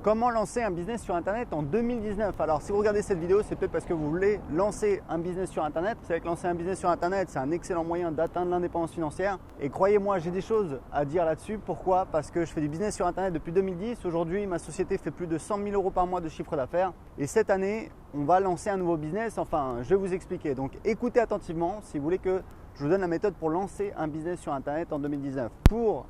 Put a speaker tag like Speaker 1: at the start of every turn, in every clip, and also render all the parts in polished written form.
Speaker 1: Comment lancer un business sur Internet en 2019? Alors si vous regardez cette vidéo, c'est peut-être parce que vous voulez lancer un business sur Internet. Vous savez que lancer un business sur Internet, c'est un excellent moyen d'atteindre l'indépendance financière. Et croyez-moi, j'ai des choses à dire là-dessus. Pourquoi? Parce que je fais du business sur Internet depuis 2010. Aujourd'hui, ma société fait plus de 100 000 € par mois de chiffre d'affaires. Et cette année, on va lancer un nouveau business. Enfin, je vais vous expliquer. Donc écoutez attentivement si vous voulez que je vous donne la méthode pour lancer un business sur Internet en 2019. Pour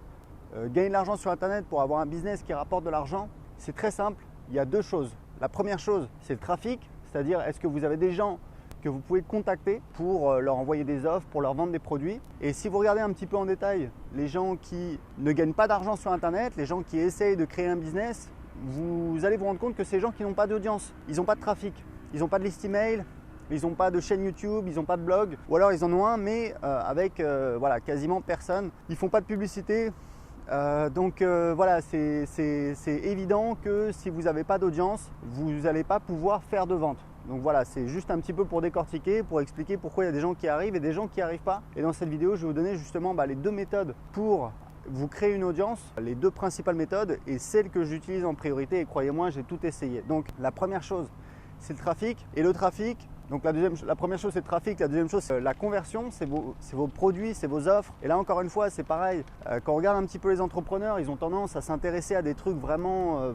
Speaker 1: gagner de l'argent sur Internet, pour avoir un business qui rapporte de l'argent, c'est très simple, il y a deux choses. La première chose, c'est le trafic, c'est-à-dire est-ce que vous avez des gens que vous pouvez contacter pour leur envoyer des offres, pour leur vendre des produits. Et si vous regardez un petit peu en détail les gens qui ne gagnent pas d'argent sur Internet, les gens qui essayent de créer un business, vous allez vous rendre compte que c'est des gens qui n'ont pas d'audience, ils n'ont pas de trafic, ils n'ont pas de liste email, ils n'ont pas de chaîne YouTube, ils n'ont pas de blog, ou alors ils en ont un mais avec voilà, quasiment personne. Ils ne font pas de publicité. Voilà, c'est évident que si vous n'avez pas d'audience, vous n'allez pas pouvoir faire de vente. Donc voilà, c'est juste un petit peu pour décortiquer, pour expliquer pourquoi il y a des gens qui arrivent et des gens qui n'y arrivent pas. Et dans cette vidéo, je vais vous donner justement les deux méthodes pour vous créer une audience, les deux principales méthodes et celles que j'utilise en priorité. Et croyez-moi, j'ai tout essayé. Donc la première chose, c'est le trafic. Et le trafic, donc la première chose c'est le trafic, la deuxième chose c'est la conversion, c'est vos produits, c'est vos offres. Et là encore une fois c'est pareil, quand on regarde un petit peu les entrepreneurs, ils ont tendance à s'intéresser à des trucs vraiment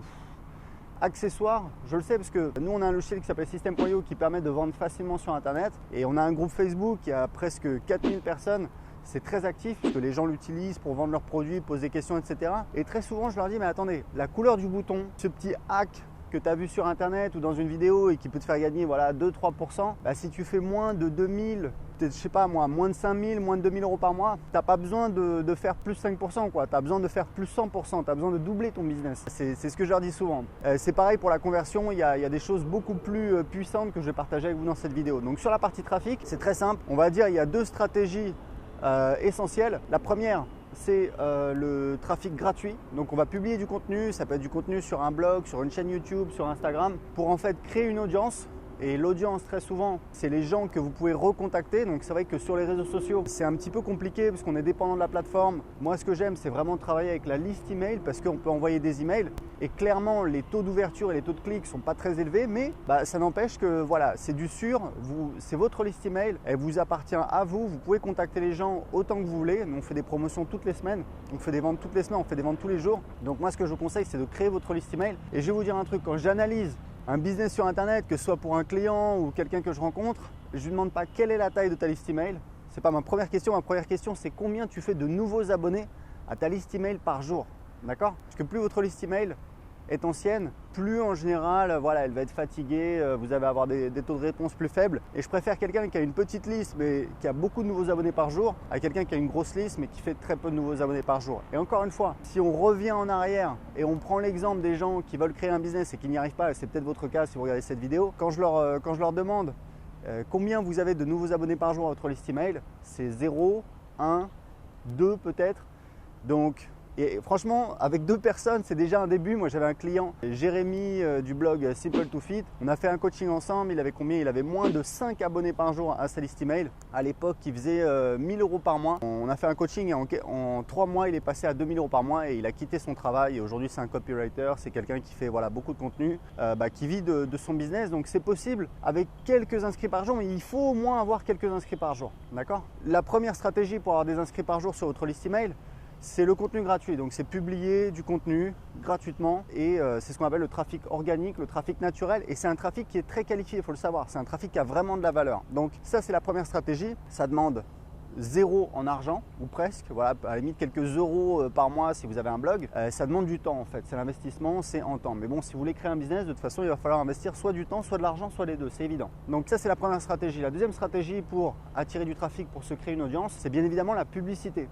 Speaker 1: accessoires. Je le sais parce que nous on a un logiciel qui s'appelle System.io qui permet de vendre facilement sur Internet. Et on a un groupe Facebook qui a presque 4000 personnes. C'est très actif parce que les gens l'utilisent pour vendre leurs produits, poser des questions, etc. Et très souvent je leur dis mais attendez, la couleur du bouton, ce petit hack que tu as vu sur Internet ou dans une vidéo et qui peut te faire gagner voilà, 2-3%, si tu fais moins de 2000, je sais pas moi, moins de 5000, moins de 2000 € par mois, tu n'as pas besoin de faire plus 5%, tu as besoin de faire plus 100%, tu as besoin de doubler ton business. C'est ce que je leur dis souvent. C'est pareil pour la conversion, il y a des choses beaucoup plus puissantes que je vais partager avec vous dans cette vidéo. Donc sur la partie trafic, c'est très simple. On va dire il y a deux stratégies essentielles. La première, c'est le trafic gratuit. Donc on va publier du contenu, ça peut être du contenu sur un blog, sur une chaîne YouTube, sur Instagram, pour en fait créer une audience. Et l'audience très souvent, c'est les gens que vous pouvez recontacter. Donc c'est vrai que sur les réseaux sociaux, c'est un petit peu compliqué parce qu'on est dépendant de la plateforme. Moi ce que j'aime, c'est vraiment travailler avec la liste email parce qu'on peut envoyer des emails. Et clairement, les taux d'ouverture et les taux de clics ne sont pas très élevés, mais ça n'empêche que voilà, c'est du sûr, c'est votre liste email, elle vous appartient à vous, vous pouvez contacter les gens autant que vous voulez. Nous, on fait des promotions toutes les semaines, on fait des ventes toutes les semaines, on fait des ventes tous les jours. Donc moi ce que je vous conseille, c'est de créer votre liste email. Et je vais vous dire un truc, quand j'analyse un business sur Internet, que ce soit pour un client ou quelqu'un que je rencontre, je ne lui demande pas quelle est la taille de ta liste email. Ce n'est pas ma première question. Ma première question, c'est combien tu fais de nouveaux abonnés à ta liste email par jour. D'accord? Parce que plus votre liste email est ancienne, plus en général, voilà, elle va être fatiguée, vous allez avoir des taux de réponse plus faibles. Et je préfère quelqu'un qui a une petite liste mais qui a beaucoup de nouveaux abonnés par jour à quelqu'un qui a une grosse liste mais qui fait très peu de nouveaux abonnés par jour. Et encore une fois, si on revient en arrière et on prend l'exemple des gens qui veulent créer un business et qui n'y arrivent pas, et c'est peut-être votre cas si vous regardez cette vidéo, quand je leur demande combien vous avez de nouveaux abonnés par jour à votre liste email, c'est 0, 1, 2 peut-être. Donc et franchement, avec deux personnes, c'est déjà un début. Moi, j'avais un client, Jérémy du blog Simple to Fit. On a fait un coaching ensemble. Il avait combien? Il avait moins de 5 abonnés par jour à sa liste email. À l'époque, il faisait 1000 € par mois. On a fait un coaching et en 3 mois, il est passé à 2000 € par mois et il a quitté son travail. Et aujourd'hui, c'est un copywriter. C'est quelqu'un qui fait voilà, beaucoup de contenu, qui vit de son business. Donc, c'est possible avec quelques inscrits par jour, mais il faut au moins avoir quelques inscrits par jour. D'accord? La première stratégie pour avoir des inscrits par jour sur votre liste email, c'est le contenu gratuit, donc c'est publier du contenu gratuitement et c'est ce qu'on appelle le trafic organique, le trafic naturel et c'est un trafic qui est très qualifié, il faut le savoir, c'est un trafic qui a vraiment de la valeur. Donc ça c'est la première stratégie, ça demande 0 en argent ou presque, voilà, à la limite quelques euros par mois si vous avez un blog, ça demande du temps en fait, c'est l'investissement, c'est en temps. Mais bon, si vous voulez créer un business, de toute façon il va falloir investir soit du temps, soit de l'argent, soit les deux, c'est évident. Donc ça c'est la première stratégie. La deuxième stratégie pour attirer du trafic, pour se créer une audience, c'est bien évidemment la publicité.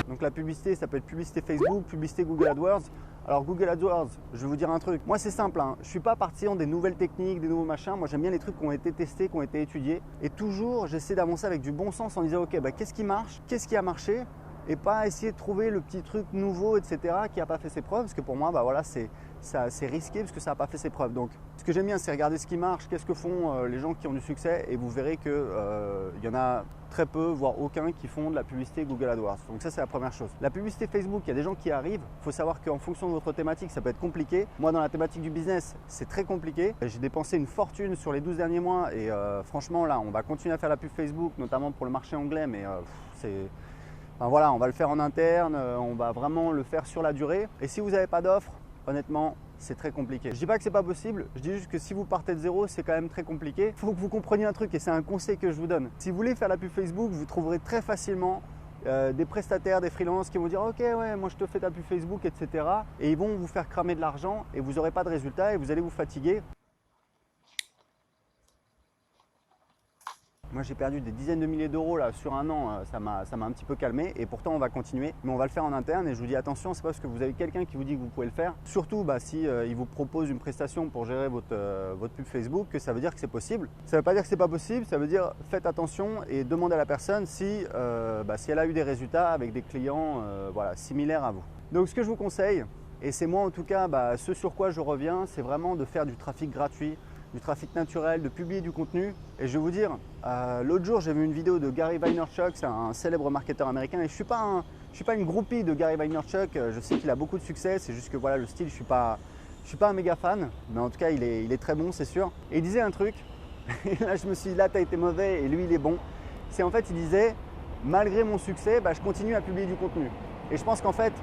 Speaker 1: Donc la publicité, ça peut être publicité Facebook, publicité Google AdWords. Alors Google AdWords, je vais vous dire un truc. Moi c'est simple, je ne suis pas partisan des nouvelles techniques, des nouveaux machins. Moi j'aime bien les trucs qui ont été testés, qui ont été étudiés. Et toujours j'essaie d'avancer avec du bon sens en disant ok, qu'est-ce qui marche, qu'est-ce qui a marché et pas essayer de trouver le petit truc nouveau, etc. qui n'a pas fait ses preuves, parce que pour moi, bah voilà, c'est risqué parce que ça n'a pas fait ses preuves. Donc, ce que j'aime bien, c'est regarder ce qui marche, qu'est-ce que font les gens qui ont du succès, et vous verrez qu'il y en a très peu, voire aucun, qui font de la publicité Google AdWords. Donc ça, c'est la première chose. La publicité Facebook, il y a des gens qui arrivent. Il faut savoir qu'en fonction de votre thématique, ça peut être compliqué. Moi, dans la thématique du business, c'est très compliqué. J'ai dépensé une fortune sur les 12 derniers mois et franchement, là, on va continuer à faire la pub Facebook, notamment pour le marché anglais, mais enfin, voilà, on va le faire en interne, on va vraiment le faire sur la durée. Et si vous n'avez pas d'offre, honnêtement, c'est très compliqué. Je ne dis pas que c'est pas possible, je dis juste que si vous partez de zéro, c'est quand même très compliqué. Il faut que vous compreniez un truc et c'est un conseil que je vous donne. Si vous voulez faire la pub Facebook, vous trouverez très facilement des prestataires, des freelances qui vont dire ok ouais moi je te fais ta pub Facebook, etc. Et ils vont vous faire cramer de l'argent et vous n'aurez pas de résultat et vous allez vous fatiguer. Moi j'ai perdu des dizaines de milliers d'euros là sur un an, ça m'a un petit peu calmé et pourtant on va continuer, mais on va le faire en interne et je vous dis attention, c'est pas parce que vous avez quelqu'un qui vous dit que vous pouvez le faire, surtout si il vous propose une prestation pour gérer votre pub Facebook, que ça veut dire que c'est possible. Ça veut pas dire que c'est pas possible, ça veut dire faites attention et demandez à la personne si elle a eu des résultats avec des clients voilà, similaires à vous. Donc ce que je vous conseille, et c'est moi en tout cas ce sur quoi je reviens, c'est vraiment de faire du trafic gratuit, du trafic naturel, de publier du contenu. Et je vais vous dire, l'autre jour j'ai vu une vidéo de Gary Vaynerchuk, c'est un célèbre marketeur américain, et je suis pas une groupie de Gary Vaynerchuk, je sais qu'il a beaucoup de succès, c'est juste que voilà le style, je suis pas un méga fan, mais en tout cas il est très bon, c'est sûr. Et il disait un truc, et là je me suis dit là t'as été mauvais et lui il est bon. C'est en fait il disait malgré mon succès, je continue à publier du contenu. Et je pense qu'en fait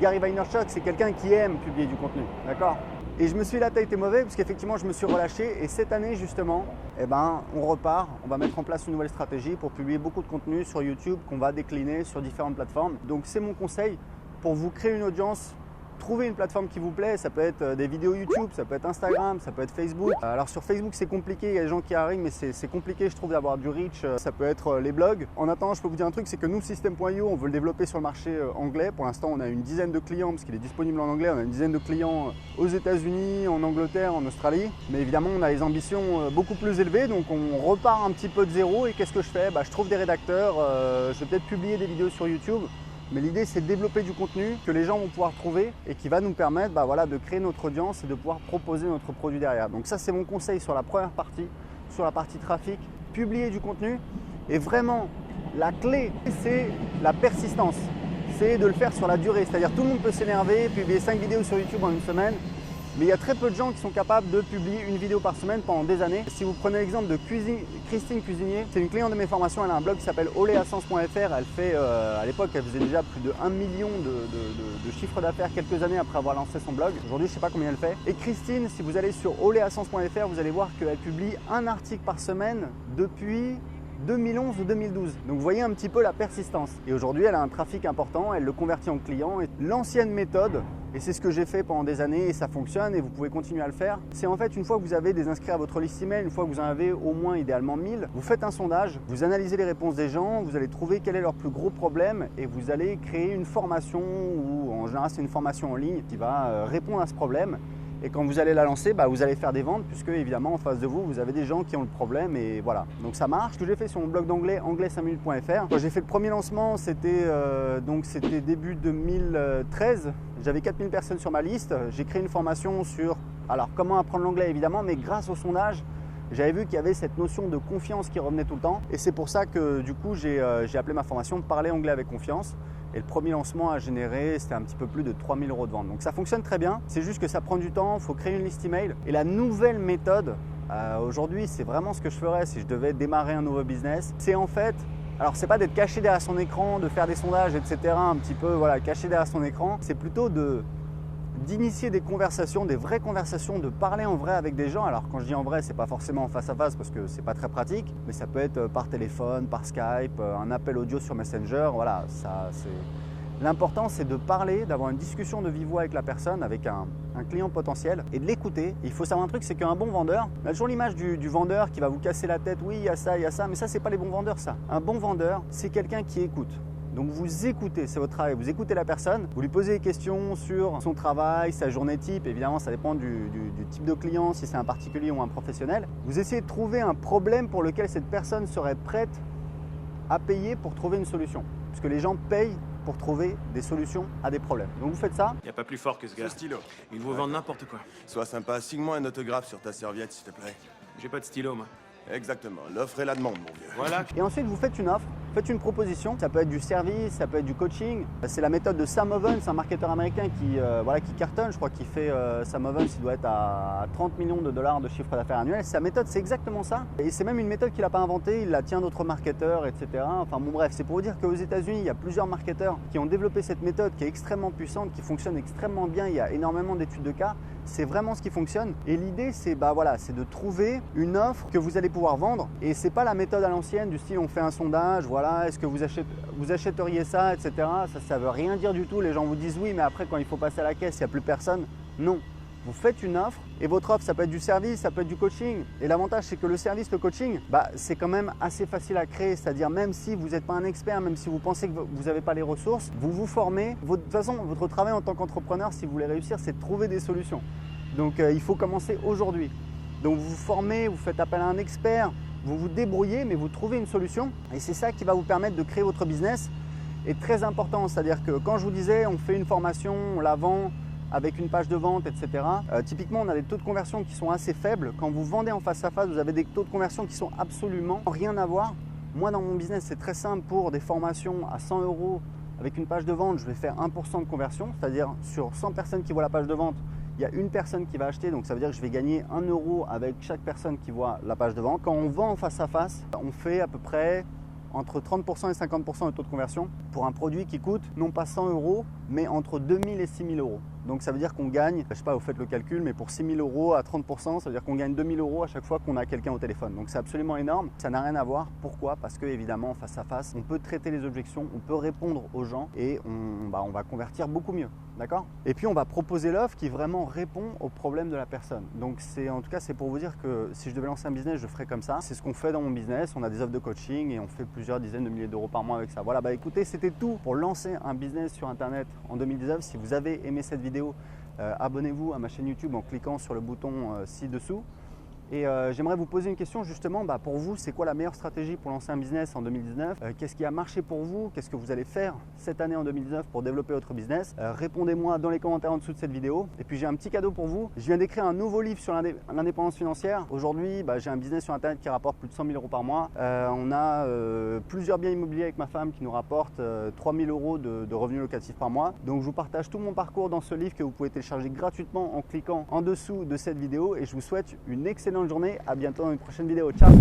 Speaker 1: Gary Vaynerchuk c'est quelqu'un qui aime publier du contenu, d'accord ? Et je me suis dit là, t'as été mauvais parce qu'effectivement, je me suis relâché. Et cette année, justement, on repart. On va mettre en place une nouvelle stratégie pour publier beaucoup de contenu sur YouTube qu'on va décliner sur différentes plateformes. Donc, c'est mon conseil pour vous créer une audience. Trouvez une plateforme qui vous plaît, ça peut être des vidéos YouTube, ça peut être Instagram, ça peut être Facebook. Alors sur Facebook c'est compliqué, il y a des gens qui arrivent mais c'est compliqué je trouve d'avoir du reach, ça peut être les blogs. En attendant je peux vous dire un truc, c'est que nous System.io on veut le développer sur le marché anglais. Pour l'instant on a une dizaine de clients parce qu'il est disponible en anglais, on a une dizaine de clients aux États-Unis, en Angleterre, en Australie. Mais évidemment on a des ambitions beaucoup plus élevées donc on repart un petit peu de zéro et qu'est-ce que je fais ? Je trouve des rédacteurs, je vais peut-être publier des vidéos sur YouTube. Mais l'idée, c'est de développer du contenu que les gens vont pouvoir trouver et qui va nous permettre de créer notre audience et de pouvoir proposer notre produit derrière. Donc ça, c'est mon conseil sur la première partie, sur la partie trafic. Publier du contenu. Et vraiment, la clé, c'est la persistance. C'est de le faire sur la durée. C'est-à-dire tout le monde peut s'énerver, publier 5 vidéos sur YouTube en une semaine. Mais il y a très peu de gens qui sont capables de publier une vidéo par semaine pendant des années. Si vous prenez l'exemple de Christine Cuisinier, c'est une cliente de mes formations, elle a un blog qui s'appelle oleasens.fr. Elle fait, à l'époque, elle faisait déjà plus de 1 million de chiffre d'affaires quelques années après avoir lancé son blog. Aujourd'hui, je ne sais pas combien elle fait. Et Christine, si vous allez sur oleasens.fr, vous allez voir qu'elle publie un article par semaine depuis 2011 ou 2012. Donc vous voyez un petit peu la persistance. Et aujourd'hui, elle a un trafic important, elle le convertit en client. Et l'ancienne méthode, et c'est ce que j'ai fait pendant des années et ça fonctionne et vous pouvez continuer à le faire, c'est en fait une fois que vous avez des inscrits à votre liste email, une fois que vous en avez au moins idéalement 1000, vous faites un sondage, vous analysez les réponses des gens, vous allez trouver quel est leur plus gros problème et vous allez créer une formation ou en général c'est une formation en ligne qui va répondre à ce problème. Et quand vous allez la lancer, vous allez faire des ventes puisque évidemment en face de vous, vous avez des gens qui ont le problème et voilà. Donc ça marche. Ce que j'ai fait sur mon blog d'anglais, anglais5minutes.fr. Quand j'ai fait le premier lancement, c'était début 2013. J'avais 4000 personnes sur ma liste. J'ai créé une formation sur comment apprendre l'anglais évidemment, mais grâce au sondage, j'avais vu qu'il y avait cette notion de confiance qui revenait tout le temps. Et c'est pour ça que du coup, j'ai appelé ma formation « Parler anglais avec confiance ». Et le premier lancement a généré, c'était un petit peu plus de 3000 € de vente. Donc ça fonctionne très bien, c'est juste que ça prend du temps, il faut créer une liste email. Et la nouvelle méthode, aujourd'hui, c'est vraiment ce que je ferais si je devais démarrer un nouveau business. C'est en fait, alors c'est pas d'être caché derrière son écran, de faire des sondages, etc. un petit peu, caché derrière son écran. C'est plutôt d'initier des conversations, des vraies conversations, de parler en vrai avec des gens. Alors quand je dis en vrai, c'est pas forcément en face à face parce que c'est pas très pratique, mais ça peut être par téléphone, par Skype, un appel audio sur Messenger. Voilà, l'important c'est de parler, d'avoir une discussion de vive voix avec la personne, avec un client potentiel et de l'écouter. Il faut savoir un truc, c'est qu'un bon vendeur, on a toujours l'image du vendeur qui va vous casser la tête, oui il y a ça, mais ça c'est pas les bons vendeurs ça. Un bon vendeur, c'est quelqu'un qui écoute. Donc vous écoutez, c'est votre travail, vous écoutez la personne, vous lui posez des questions sur son travail, sa journée type, évidemment ça dépend du type de client, si c'est un particulier ou un professionnel. Vous essayez de trouver un problème pour lequel cette personne serait prête à payer pour trouver une solution. Parce que les gens payent pour trouver des solutions à des problèmes. Donc vous faites ça.
Speaker 2: Y a pas plus fort que ce gars.
Speaker 3: Ce stylo.
Speaker 2: Il vous vend n'importe quoi.
Speaker 3: Sois sympa, signe-moi un autographe sur ta serviette, s'il te plaît.
Speaker 2: J'ai pas de stylo, moi.
Speaker 3: Exactement, l'offre et la demande, mon vieux.
Speaker 2: Voilà.
Speaker 1: Et ensuite, vous faites une offre, faites une proposition. Ça peut être du service, ça peut être du coaching. C'est la méthode de Sam Ovens, un marketeur américain qui cartonne. Je crois qu'il fait, Sam Ovens, il doit être à 30 millions de dollars de chiffre d'affaires annuel. Sa méthode, c'est exactement ça. Et c'est même une méthode qu'il n'a pas inventée. Il la tient d'autres marketeurs, etc. Enfin bon, bref, c'est pour vous dire qu'aux États-Unis, il y a plusieurs marketeurs qui ont développé cette méthode qui est extrêmement puissante, qui fonctionne extrêmement bien. Il y a énormément d'études de cas. C'est vraiment ce qui fonctionne. Et l'idée, c'est de trouver une offre que vous allez pouvoir vendre. Et c'est pas la méthode à l'ancienne du style on fait un sondage, voilà, est-ce que vous achèteriez ça, etc. Ça veut rien dire du tout. Les gens vous disent oui, mais après quand il faut passer à la caisse, il n'y a plus personne. Non. Vous faites une offre et votre offre, ça peut être du service, ça peut être du coaching. Et l'avantage, c'est que le service, le coaching, c'est quand même assez facile à créer. C'est-à-dire même si vous n'êtes pas un expert, même si vous pensez que vous n'avez pas les ressources, vous vous formez. De toute façon, votre travail en tant qu'entrepreneur, si vous voulez réussir, c'est de trouver des solutions. Donc il faut commencer aujourd'hui. Donc vous vous formez, vous faites appel à un expert, vous vous débrouillez, mais vous trouvez une solution. Et c'est ça qui va vous permettre de créer votre business. Et très important, c'est-à-dire que quand je vous disais, on fait une formation, on la vend avec une page de vente, etc. Typiquement, on a des taux de conversion qui sont assez faibles. Quand vous vendez en face à face, vous avez des taux de conversion qui sont absolument rien à voir. Moi, dans mon business, c'est très simple. Pour des formations à 100 € avec une page de vente, je vais faire 1% de conversion, c'est-à-dire sur 100 personnes qui voient la page de vente, il y a une personne qui va acheter, donc ça veut dire que je vais gagner 1 € avec chaque personne qui voit la page de vente. Quand on vend en face à face, on fait à peu près entre 30% et 50% de taux de conversion pour un produit qui coûte non pas 100 €, mais entre 2000 et 6000 €. Donc ça veut dire qu'on gagne, je ne sais pas, vous faites le calcul, mais pour 6000 € à 30%, ça veut dire qu'on gagne 2000 € à chaque fois qu'on a quelqu'un au téléphone. Donc c'est absolument énorme. Ça n'a rien à voir. Pourquoi? Parce que évidemment, face à face, on peut traiter les objections, on peut répondre aux gens et on va convertir beaucoup mieux. D'accord? Et puis on va proposer l'offre qui vraiment répond aux problèmes de la personne. Donc en tout cas, c'est pour vous dire que si je devais lancer un business, je ferais comme ça. C'est ce qu'on fait dans mon business. On a des offres de coaching et on fait plusieurs dizaines de milliers d'euros par mois avec ça. Voilà, écoutez, c'était tout pour lancer un business sur Internet en 2019. Si vous avez aimé cette vidéo, abonnez-vous à ma chaîne YouTube en cliquant sur le bouton ci-dessous. Et j'aimerais vous poser une question justement, pour vous, c'est quoi la meilleure stratégie pour lancer un business en 2019? Qu'est-ce qui a marché pour vous? Qu'est-ce que vous allez faire cette année en 2019 pour développer votre business? Répondez-moi dans les commentaires en dessous de cette vidéo. Et puis j'ai un petit cadeau pour vous. Je viens d'écrire un nouveau livre sur l'indépendance financière. Aujourd'hui, j'ai un business sur Internet qui rapporte plus de 100 000 € par mois. On a plusieurs biens immobiliers avec ma femme qui nous rapportent 3 000 € de revenus locatifs par mois. Donc je vous partage tout mon parcours dans ce livre que vous pouvez télécharger gratuitement en cliquant en dessous de cette vidéo. Et je vous souhaite une excellente journée, à bientôt dans une prochaine vidéo. Ciao!